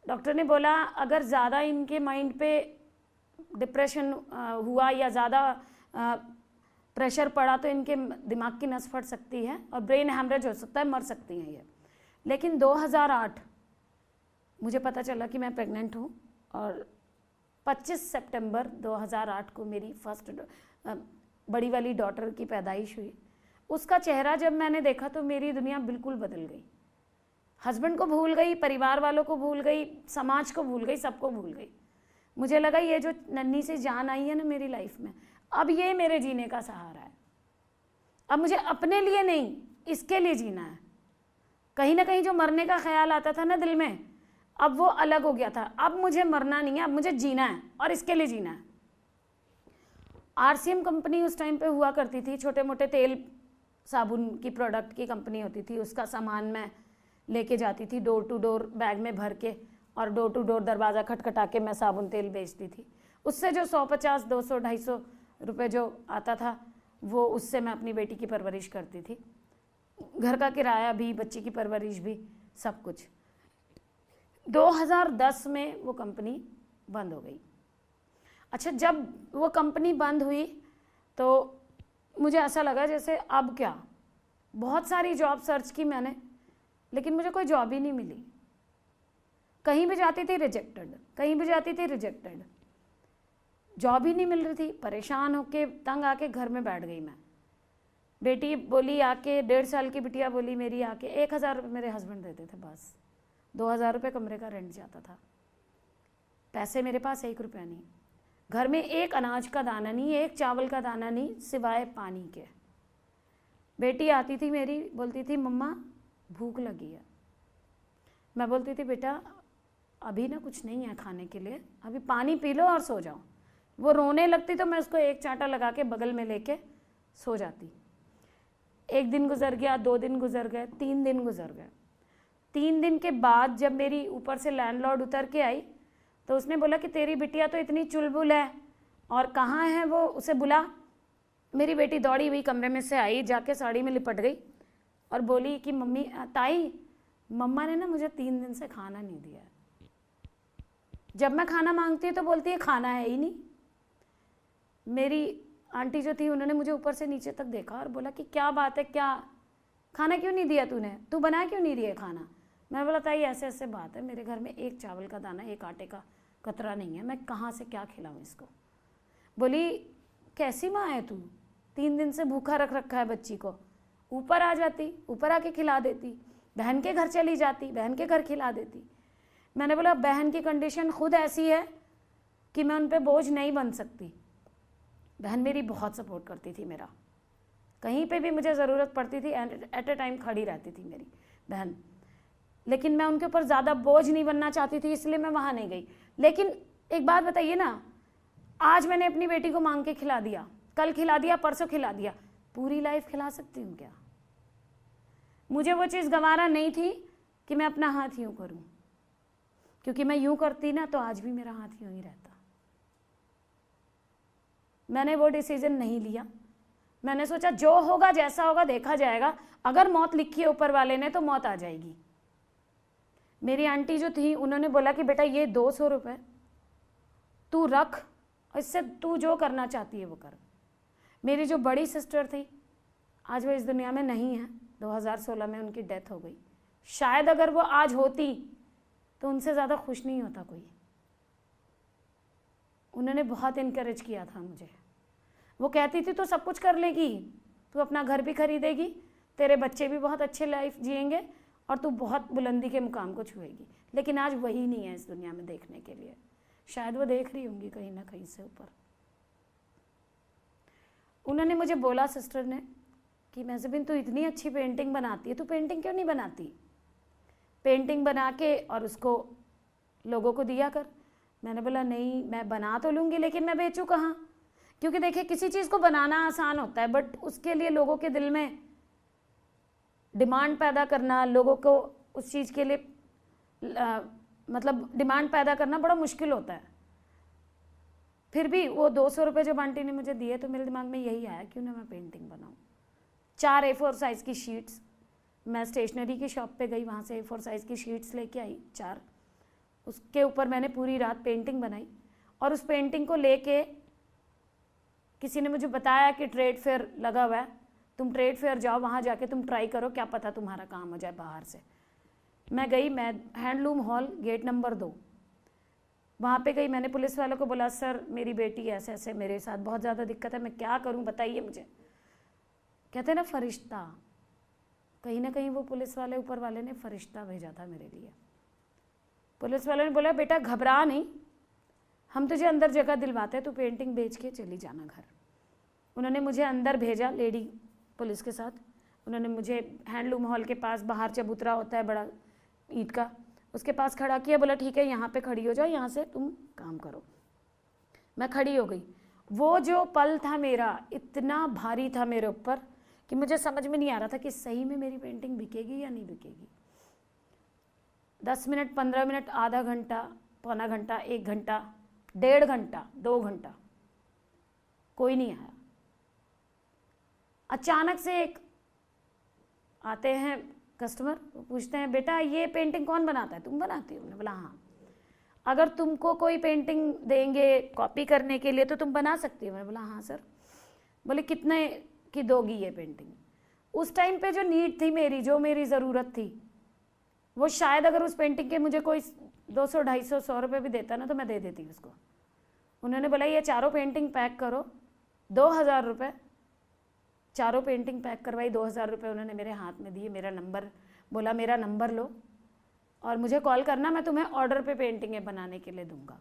डॉक्टर ने बोला अगर ज़्यादा इनके माइंड पे डिप्रेशन हुआ या ज़्यादा प्रेशर पड़ा तो इनके दिमाग की नस फट सकती है और ब्रेन हैमरेज हो सकता है, मर सकती हैं ये। लेकिन 2008 मुझे पता चला कि मैं प्रेग्नेंट हूँ और 25 सितंबर 2008 को मेरी फर्स्ट बड़ी वाली डॉटर की पैदाइश हुई। उसका चेहरा जब मैंने देखा तो मेरी दुनिया बिल्कुल बदल गई। हस्बैंड को भूल गई, परिवार वालों को भूल गई, समाज को भूल गई, सबको भूल गई। मुझे लगा ये जो नन्ही सी जान आई है ना मेरी लाइफ में, अब ये मेरे जीने का सहारा है। अब मुझे अपने लिए नहीं, इसके लिए जीना है। कहीं ना कहीं जो मरने का ख्याल आता था ना दिल में, अब वो अलग हो गया था। अब मुझे मरना नहीं है, अब मुझे जीना है और इसके लिए जीना है। RCM कंपनी उस टाइम पे हुआ करती थी, छोटे मोटे तेल साबुन की प्रोडक्ट की कंपनी होती थी। उसका सामान मैं लेके जाती थी डोर टू डोर बैग में भर के, और डोर टू डोर दरवाज़ा खटखटा के मैं साबुन तेल बेचती थी। उससे जो 150, 200, 250 रुपये जो आता था, वो उससे मैं अपनी बेटी की परवरिश करती थी। घर का किराया भी, बच्ची की परवरिश भी, सब कुछ। 2010 में वो कंपनी बंद हो गई। अच्छा, जब वो कंपनी बंद हुई तो मुझे ऐसा लगा जैसे अब क्या। बहुत सारी जॉब सर्च की मैंने, लेकिन मुझे कोई जॉब ही नहीं मिली। कहीं भी जाती थी रिजेक्टेड, कहीं भी जाती थी रिजेक्टेड, जॉब ही नहीं मिल रही थी। परेशान होके तंग आके घर में बैठ गई मैं। बेटी बोली आके, 1.5 साल की बिटिया बोली मेरी आके, 1000 रुपये मेरे हस्बैंड देते थे बस। 2000 रुपये कमरे का रेंट जाता था। पैसे मेरे पास 1 रुपया नहीं। घर में एक अनाज का दाना नहीं, एक चावल का दाना नहीं, सिवाय पानी के। बेटी आती थी मेरी, बोलती थी मम्मा भूख लगी है। मैं बोलती थी बेटा अभी ना कुछ नहीं है खाने के लिए, अभी पानी पी लो और सो जाओ। वो रोने लगती तो मैं उसको एक चांटा लगा के बगल में लेके सो जाती। 1 दिन गुजर गया, 2 दिन गुजर गए, 3 दिन गुजर गए। 3 दिन के बाद जब मेरी ऊपर से लैंडलॉर्ड उतर के आई तो उसने बोला कि तेरी बिटिया तो इतनी चुलबुल है, और कहाँ है वो, उसे बुला। मेरी बेटी दौड़ी हुई कमरे में से आई, जाके साड़ी में लिपट गई और बोली कि मम्मी, ताई मम्मा ने ना मुझे 3 दिन से खाना नहीं दिया है। जब मैं खाना मांगती हूँ तो बोलती है खाना है ही नहीं। मेरी आंटी जो थी उन्होंने मुझे ऊपर से नीचे तक देखा और बोला कि क्या बात है, क्या खाना क्यों नहीं दिया तूने, तू बना क्यों नहीं रही है खाना। मैं बोला ताई ऐसे ऐसे बात है, मेरे घर में एक चावल का दाना, एक आटे का कतरा नहीं है, मैं कहाँ से क्या खिलाऊँ इसको। बोली कैसी माँ है तू, 3 दिन से भूखा रख रखा है बच्ची को। ऊपर आ जाती, ऊपर आके खिला देती, बहन के घर चली जाती, बहन के घर खिला देती। मैंने बोला बहन की कंडीशन खुद ऐसी है कि मैं उन पर बोझ नहीं बन सकती। बहन मेरी बहुत सपोर्ट करती थी मेरा, कहीं पे भी मुझे ज़रूरत पड़ती थी एट ए टाइम खड़ी रहती थी मेरी बहन। लेकिन मैं उनके ऊपर ज़्यादा बोझ नहीं बनना चाहती थी, इसलिए मैं वहाँ नहीं गई। लेकिन एक बात बताइए ना, आज मैंने अपनी बेटी को मांग के खिला दिया, कल खिला दिया, परसों खिला दिया, पूरी लाइफ खिला सकती हूँ क्या। मुझे वो चीज़ गंवारा नहीं थी कि मैं अपना हाथ यूँ करूँ, क्योंकि मैं यूँ करती ना तो आज भी मेरा हाथ यूँ ही रहता। मैंने वो डिसीजन नहीं लिया। मैंने सोचा जो होगा जैसा होगा देखा जाएगा, अगर मौत लिखी है ऊपर वाले ने तो मौत आ जाएगी। मेरी आंटी जो थी उन्होंने बोला कि बेटा ये 200 रुपये तू रख, इससे तू जो करना चाहती है वो कर। मेरी जो बड़ी सिस्टर थी आज वो इस दुनिया में नहीं है, 2016 में उनकी डेथ हो गई। शायद अगर वो आज होती तो उनसे ज़्यादा खुश नहीं होता कोई। उन्होंने बहुत इनकरेज किया था मुझे। वो कहती थी तो सब कुछ कर लेगी, तू अपना घर भी खरीदेगी, तेरे बच्चे भी बहुत अच्छे लाइफ जिएंगे और तू बहुत बुलंदी के मुकाम को छुएगी। लेकिन आज वही नहीं है इस दुनिया में देखने के लिए। शायद वो देख रही होंगी कहीं ना कहीं से ऊपर। उन्होंने मुझे बोला सिस्टर ने कि महज़बीन तू इतनी अच्छी पेंटिंग बनाती है, तू पेंटिंग क्यों नहीं बनाती, पेंटिंग बना के और उसको लोगों को दिया कर। मैंने बोला नहीं, मैं बना तो लूँगी लेकिन मैं बेचूँ कहाँ। क्योंकि देखिए किसी चीज़ को बनाना आसान होता है, बट उसके लिए लोगों के दिल में डिमांड पैदा करना, लोगों को उस चीज़ के लिए मतलब डिमांड पैदा करना बड़ा मुश्किल होता है। फिर भी वो 200 रुपये जब आंटी ने मुझे दिए तो मेरे दिमाग में यही आया क्यों ना मैं पेंटिंग बनाऊँ। 4 A4 साइज़ की शीट्स, मैं स्टेशनरी की शॉप पे गई, वहाँ से A4 साइज़ की शीट्स लेके आई 4। उसके ऊपर मैंने पूरी रात पेंटिंग बनाई और उस पेंटिंग को लेके किसी ने मुझे बताया कि ट्रेड फेयर लगा हुआ है, तुम ट्रेड फेयर जाओ, वहाँ जाके तुम ट्राई करो, क्या पता तुम्हारा काम हो जाए बाहर से। मैं गई, मैं हैंडलूम हॉल गेट नंबर 2 वहाँ पे गई। मैंने पुलिस वालों को बोला सर मेरी बेटी ऐसे ऐसे मेरे साथ बहुत ज़्यादा दिक्कत है, मैं क्या करूँ बताइए मुझे। कहते हैं ना फरिश्ता, कहीं ना कहीं वो पुलिस वाले, ऊपर वाले ने फरिश्ता भेजा था मेरे लिए। पुलिस वाले ने बोला बेटा घबरा नहीं, हम तुझे अंदर जगह दिलवाते हैं, तू पेंटिंग बेच के चली जाना घर। उन्होंने मुझे अंदर भेजा लेडी पुलिस के साथ। उन्होंने मुझे हैंडलूम हॉल के पास बाहर चबूतरा होता है बड़ा ईंट का, उसके पास खड़ा किया, बोला ठीक है यहाँ पे खड़ी हो जाओ, यहाँ से तुम काम करो। मैं खड़ी हो गई। वो जो पल था मेरा इतना भारी था मेरे ऊपर कि मुझे समझ में नहीं आ रहा था कि सही में मेरी पेंटिंग बिकेगी या नहीं बिकेगी। 10 मिनट, 15 मिनट, आधा घंटा, पौना घंटा, 1 घंटा, 1.5 घंटा, 2 घंटा, कोई नहीं आया। अचानक से एक आते हैं कस्टमर, पूछते हैं बेटा ये पेंटिंग कौन बनाता है, तुम बनाती हो? मैंने बोला हाँ। अगर तुमको कोई पेंटिंग देंगे कॉपी करने के लिए तो तुम बना सकती हो? मैंने बोला हाँ सर। बोले कितने की दोगी ये पेंटिंग? उस टाइम पे जो नीड थी मेरी, जो मेरी ज़रूरत थी, वो शायद अगर उस पेंटिंग के मुझे कोई 200, 250, 100 रुपये भी देता ना तो मैं दे देती उसको। उन्होंने बोला ये चारों पेंटिंग पैक करो, 2000 रुपये। चारों पेंटिंग पैक करवाई, 2000 रुपये उन्होंने मेरे हाथ में दिए। मेरा नंबर बोला, मेरा नंबर लो और मुझे कॉल करना, मैं तुम्हें ऑर्डर पे पेंटिंगें बनाने के लिए दूंगा।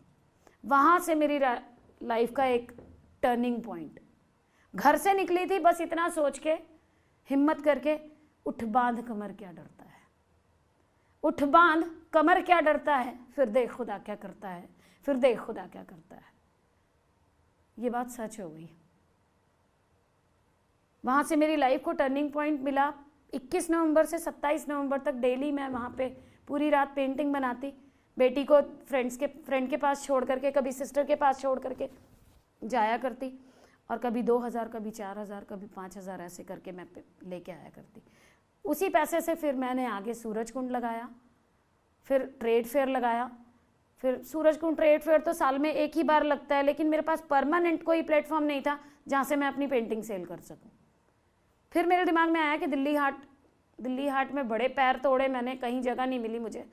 वहाँ से मेरी लाइफ का एक टर्निंग पॉइंट। घर से निकली थी बस इतना सोच के, हिम्मत करके, उठ बांध कमर क्या डरता है, उठ बांध कमर क्या डरता है, फिर देख खुदा क्या करता है, फिर देख खुदा क्या करता है। ये बात सच हो गई। वहाँ से मेरी लाइफ को टर्निंग पॉइंट मिला। 21 नवंबर से 27 नवंबर तक डेली मैं वहाँ पे पूरी रात पेंटिंग बनाती। बेटी को फ्रेंड के पास छोड़ करके, कभी सिस्टर के पास छोड़ करके जाया करती, और कभी 2000, कभी 4000, कभी 5000 ऐसे करके मैं लेके आया करती। उसी पैसे से फिर मैंने आगे सूरजकुंड लगाया, फिर ट्रेड फेयर लगाया। फिर सूरजकुंड ट्रेड फेयर तो साल में एक ही बार लगता है, लेकिन मेरे पास परमानेंट कोई प्लेटफॉर्म नहीं था जहाँ से मैं अपनी पेंटिंग सेल कर सकूँ। फिर मेरे दिमाग में आया कि दिल्ली हाट में बड़े पैर तोड़े मैंने, कहीं जगह नहीं मिली मुझे।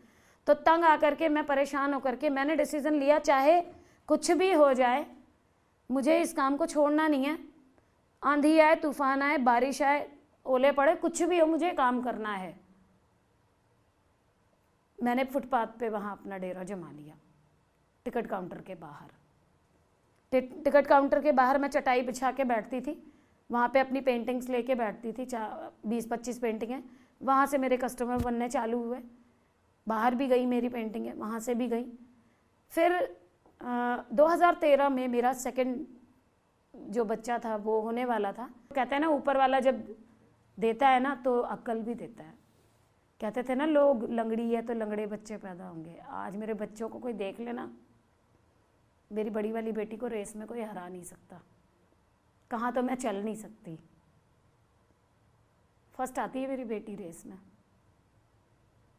तो तंग आकर के, मैं परेशान होकर के मैंने डिसीज़न लिया, चाहे कुछ भी हो जाए मुझे इस काम को छोड़ना नहीं है। आंधी आए, तूफान आए, बारिश आए, ओले पड़े, कुछ भी हो, मुझे काम करना है। मैंने फुटपाथ पे वहाँ अपना डेरा जमा लिया, टिकट काउंटर के बाहर। टिकट काउंटर के बाहर मैं चटाई बिछा के बैठती थी, वहाँ पे अपनी पेंटिंग्स लेके बैठती थी। 20-25 पेंटिंगें। वहाँ से मेरे कस्टमर बनने चालू हुए। बाहर भी गई मेरी पेंटिंगें, वहाँ से भी गई। फिर 2013 में मेरा सेकंड जो बच्चा था वो होने वाला था। कहते हैं ना ऊपर वाला जब देता है ना तो अक्ल भी देता है। कहते थे ना लोग, लंगड़ी है तो लंगड़े बच्चे पैदा होंगे। आज मेरे बच्चों को कोई देख लेना, मेरी बड़ी वाली बेटी को रेस में कोई हरा नहीं सकता। कहाँ तो मैं चल नहीं सकती, फर्स्ट आती है मेरी बेटी रेस में।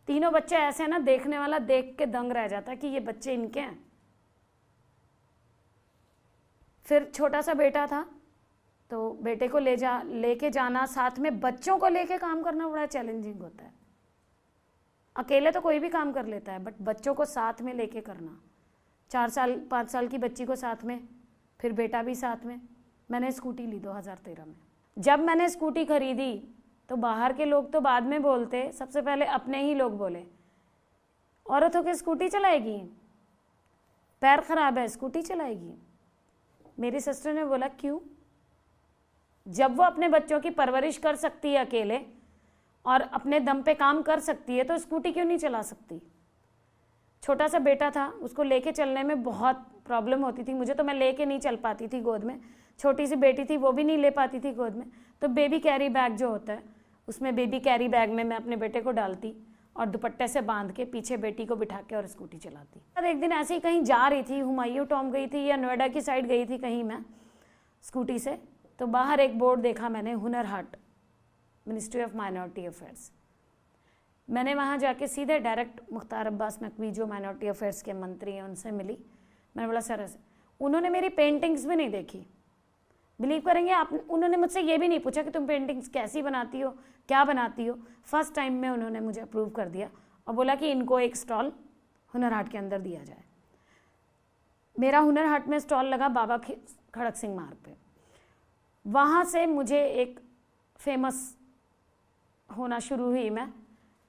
तीनों बच्चे ऐसे हैं ना, देखने वाला देख के दंग रह जाता कि ये बच्चे इनके हैं। फिर छोटा सा बेटा था तो बेटे को लेके जाना, साथ में बच्चों को लेके काम करना बड़ा चैलेंजिंग होता है। अकेले तो कोई भी काम कर लेता है, बट बच्चों को साथ में लेके करना। 4 साल 5 साल की बच्ची को साथ में, फिर बेटा भी साथ में। मैंने स्कूटी ली 2013 में। जब मैंने स्कूटी खरीदी तो बाहर के लोग तो बाद में बोलते, सबसे पहले अपने ही लोग बोले औरत होकर स्कूटी चलाएगी, पैर खराब है, स्कूटी चलाएगी। मेरी सिस्टर ने बोला क्यों? जब वो अपने बच्चों की परवरिश कर सकती है अकेले और अपने दम पे काम कर सकती है तो स्कूटी क्यों नहीं चला सकती? छोटा सा बेटा था, उसको लेके चलने में बहुत प्रॉब्लम होती थी मुझे, तो मैं लेके नहीं चल पाती थी गोद में। छोटी सी बेटी थी, वो भी नहीं ले पाती थी गोद में। तो बेबी कैरी बैग जो होता है, उसमें बेबी कैरी बैग में मैं अपने बेटे को डालती और दुपट्टे से बांध के पीछे बेटी को बिठा के और स्कूटी चलाती। और एक दिन ऐसे ही कहीं जा रही थी, हुमायूं टॉम गई थी या नोएडा की साइड गई थी कहीं मैं स्कूटी से, तो बाहर एक बोर्ड देखा मैंने, Hunar Haat, ministry of minority affairs. मैंने वहाँ जाके सीधे डायरेक्ट मुख्तार अब्बास नकवी जो माइनॉरिटी अफेयर्स के मंत्री हैं उनसे मिली। मैंने बोला सर ऐसे। उन्होंने मेरी पेंटिंग्स भी नहीं देखी, बिलीव करेंगे आप, उन्होंने मुझसे ये भी नहीं पूछा कि तुम पेंटिंग्स कैसी बनाती हो, क्या बनाती हो। फर्स्ट टाइम में उन्होंने मुझे अप्रूव कर दिया और बोला कि इनको एक स्टॉल हुनर हाट के अंदर दिया जाए। मेरा हुनर हाट में स्टॉल लगा बाबा खड़क सिंह मार्ग पे। वहाँ से मुझे एक फेमस होना शुरू हुई मैं।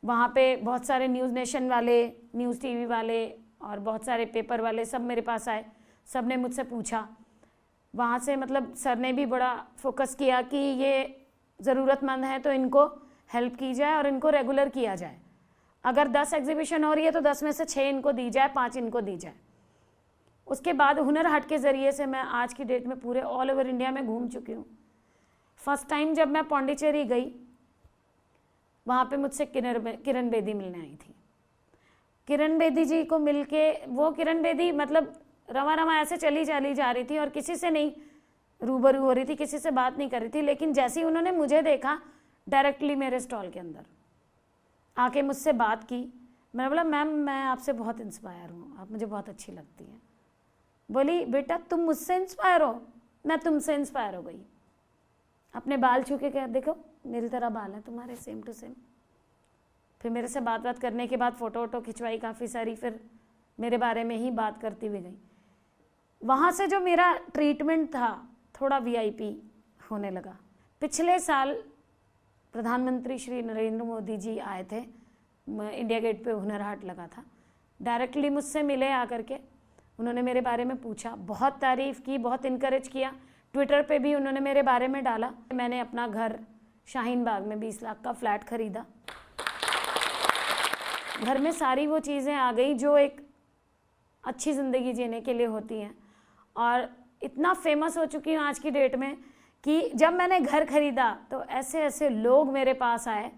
वहाँ पे बहुत सारे न्यूज़ नेशन वाले, न्यूज़ टीवी वाले और बहुत सारे पेपर वाले सब मेरे पास आए, सब ने मुझसे पूछा। वहाँ से मतलब सर ने भी बड़ा फोकस किया कि ये ज़रूरतमंद है तो इनको हेल्प की जाए और इनको रेगुलर किया जाए। अगर 10 एग्जीबिशन हो रही है तो 10 में से 6 इनको दी जाए, 5 इनको दी जाए। उसके बाद हुनर हाट के ज़रिए से मैं आज की डेट में पूरे ऑल ओवर इंडिया में घूम चुकी हूँ। फर्स्ट टाइम जब मैं पौंडीचेरी गई, वहाँ पे मुझसे किरण बेदी मिलने आई थी। किरण बेदी जी को मिलके, वो किरण बेदी मतलब रवा रवा ऐसे चली जा रही थी और किसी से नहीं रूबरू हो रही थी, किसी से बात नहीं कर रही थी, लेकिन जैसे ही उन्होंने मुझे देखा डायरेक्टली मेरे स्टॉल के अंदर आके मुझसे बात की। मैंने बोला मैम मैं आपसे बहुत इंस्पायर हूँ, आप मुझे बहुत अच्छी लगती हैं। बोली बेटा तुम मुझसे इंस्पायर हो? मैं तुमसे इंस्पायर हो गई। अपने बाल छू के कह देखो मेरी तरह बाल हैं तुम्हारे, सेम टू सेम। फिर मेरे से बात करने के बाद फ़ोटो वोटो खिंचवाई काफ़ी सारी, फिर मेरे बारे में ही बात करती हुई गई। वहाँ से जो मेरा ट्रीटमेंट था थोड़ा VIP होने लगा। पिछले साल प्रधानमंत्री श्री नरेंद्र मोदी जी आए थे, इंडिया गेट पे हुनर हाट लगा था। डायरेक्टली मुझसे मिले आकर के, उन्होंने मेरे बारे में पूछा, बहुत तारीफ़ की, बहुत इनकरेज किया। ट्विटर पे भी उन्होंने मेरे बारे में डाला। मैंने अपना घर शाहीन बाग में 20 लाख का फ्लैट खरीदा। घर में सारी वो चीज़ें आ गई जो एक अच्छी ज़िंदगी जीने के लिए होती हैं, और इतना फेमस हो चुकी हूँ आज की डेट में कि जब मैंने घर खरीदा तो ऐसे ऐसे लोग मेरे पास आए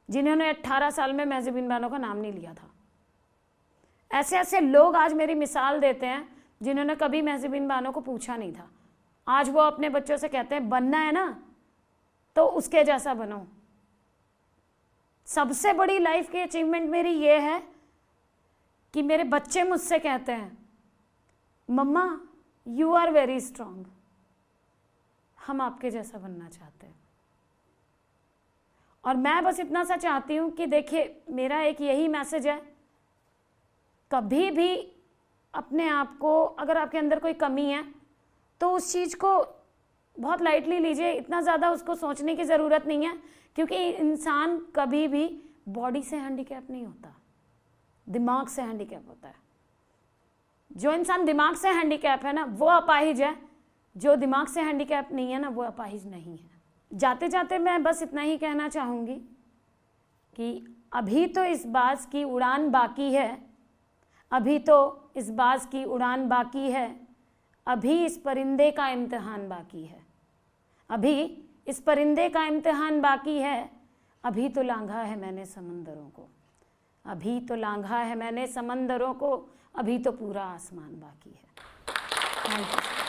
जिन्होंने 18 साल में महज़बीन बानो का नाम नहीं लिया था। ऐसे ऐसे लोग आज मेरी मिसाल देते हैं जिन्होंने कभी महज़बीन बानो को पूछा नहीं था। आज वो अपने बच्चों से कहते हैं बनना है ना तो उसके जैसा बनो। सबसे बड़ी लाइफ की अचीवमेंट मेरी ये है कि मेरे बच्चे मुझसे कहते हैं मम्मा यू आर वेरी स्ट्रांग, हम आपके जैसा बनना चाहते हैं। और मैं बस इतना सा चाहती हूँ कि देखिए मेरा एक यही मैसेज है, कभी भी अपने आप को, अगर आपके अंदर कोई कमी है तो उस चीज़ को बहुत लाइटली लीजिए, इतना ज़्यादा उसको सोचने की ज़रूरत नहीं है, क्योंकि इंसान कभी भी बॉडी से हैंडीकैप नहीं होता, दिमाग से हैंडीकैप होता है। जो इंसान दिमाग से हैंडीकैप है ना वो अपाहिज है, जो दिमाग से हैंडीकैप नहीं है ना वो अपाहिज नहीं है। जाते जाते मैं बस इतना ही कहना चाहूँगी कि अभी तो इस बाज की उड़ान बाकी है, अभी तो इस बाज की उड़ान बाकी है, अभी इस परिंदे का इम्तिहान बाकी है, अभी इस परिंदे का इम्तिहान बाकी है, अभी तो लांघा है मैंने समंदरों को, अभी तो लांघा है मैंने समंदरों को, अभी तो पूरा आसमान बाकी है। Thank you.